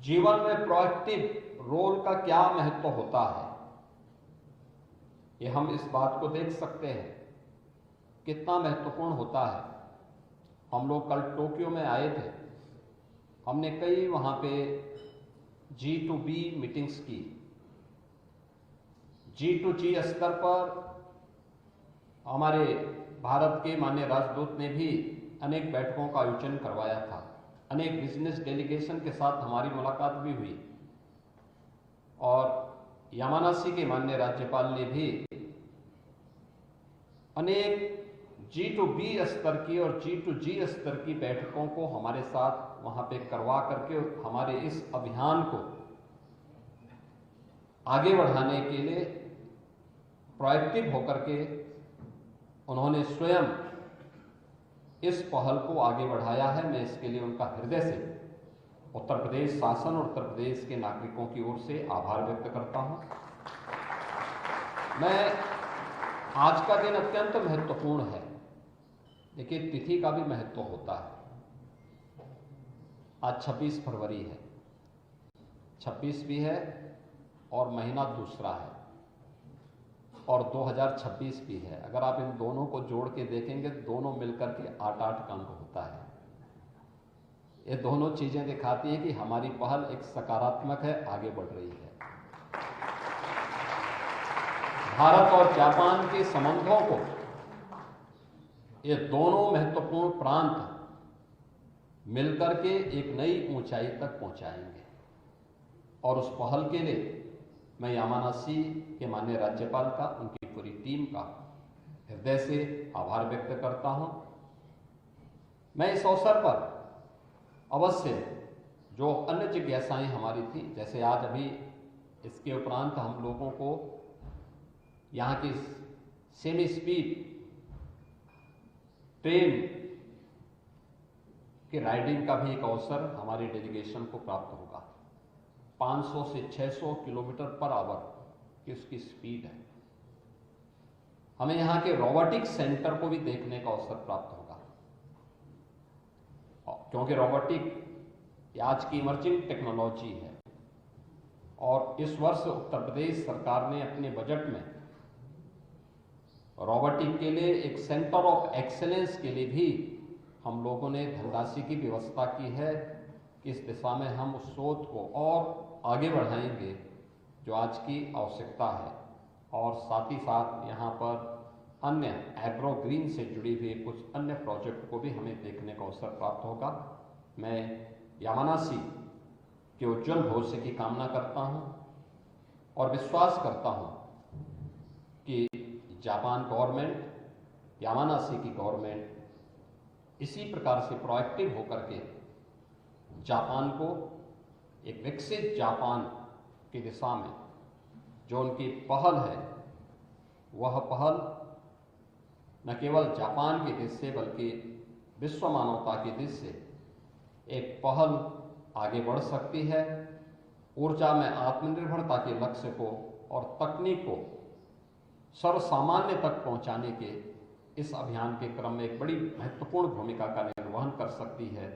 जीवन में proactive role का क्या महत्व होता है, ये हम इस बात को देख सकते हैं कितना महत्वपूर्ण होता है। हम लोग कल टोक्यो में आए थे, हमने कई वहाँ पे G2B मीटिंग्स की। G2G स्तर पर हमारे भारत के माननीय राजदूत ने भी अनेक बैठकों का आयोजन करवाया था। अनेक बिजनेस डेलीगेशन के साथ हमारी मुलाकात भी हुई और यामानासी के माननीय राज्यपाल ने भी अनेक G2B स्तर की और G2G स्तर की बैठकों को हमारे साथ वहां पे करवा करके हमारे इस अभियान को आगे बढ़ाने के लिए प्रोएक्टिव होकर के उन्होंने स्वयं इस पहल को आगे बढ़ाया है। मैं इसके लिए उनका हृदय से उत्तर प्रदेश शासन और उत्तर प्रदेश के नागरिकों की ओर से आभार व्यक्त करता हूं। मैं आज का दिन अत्यंत महत्वपूर्ण है। देखिए, तिथि का भी महत्व होता है। आज 26 फरवरी है, 26 भी है और महीना दूसरा है और 2026 भी है। अगर आप इन दोनों को जोड़ के देखेंगे, दोनों मिलकर के 8-8 का अंक होता है। ये दोनों चीजें दिखाती हैं कि हमारी पहल एक सकारात्मक है, आगे बढ़ रही है। भारत और जापान के संबंधों को ये दोनों महत्वपूर्ण प्रांत मिलकर के एक नई ऊंचाई तक पहुंचाएंगे और उस पहल के लिए मैं यामानासी के माननीय राज्यपाल का, उनकी पूरी टीम का हृदय से आभार व्यक्त करता हूं। मैं इस अवसर पर अवश्य जो अन्य जिज्ञासाएं हमारी थी, जैसे आज अभी इसके उपरांत हम लोगों को यहाँ की सेमी स्पीड ट्रेन की राइडिंग का भी एक अवसर हमारी डेलीगेशन को प्राप्त होगा। 500 से 600 किलोमीटर पर आवर की उसकी स्पीड है। हमें यहाँ के रोबोटिक सेंटर को भी देखने का अवसर प्राप्त होगा, क्योंकि रोबोटिक आज की इमर्जिंग टेक्नोलॉजी है और इस वर्ष उत्तर प्रदेश सरकार ने अपने बजट में रोबोटिक के लिए एक सेंटर ऑफ एक्सीलेंस के लिए भी हम लोगों ने धनराशि की व्यवस्था की है कि इस दिशा में हम उस शोध को और आगे बढ़ाएंगे जो आज की आवश्यकता है। और साथ ही साथ यहाँ पर अन्य एग्रो ग्रीन से जुड़ी हुई कुछ अन्य प्रोजेक्ट को भी हमें देखने का अवसर प्राप्त होगा। मैं यामानासी के उज्जवल भविष्य की कामना करता हूँ और विश्वास करता हूँ कि जापान गवर्नमेंट, यामानासी की गवर्नमेंट इसी प्रकार से प्रोएक्टिव होकर के जापान को एक विकसित जापान की दिशा में जो उनकी पहल है, वह पहल न केवल जापान की दिशा से बल्कि विश्व मानवता की दिशा से एक पहल आगे बढ़ सकती है। ऊर्जा में आत्मनिर्भरता के लक्ष्य को और तकनीक को सर्वसामान्य तक पहुंचाने के इस अभियान के क्रम में एक बड़ी महत्वपूर्ण भूमिका का निर्वहन कर सकती है।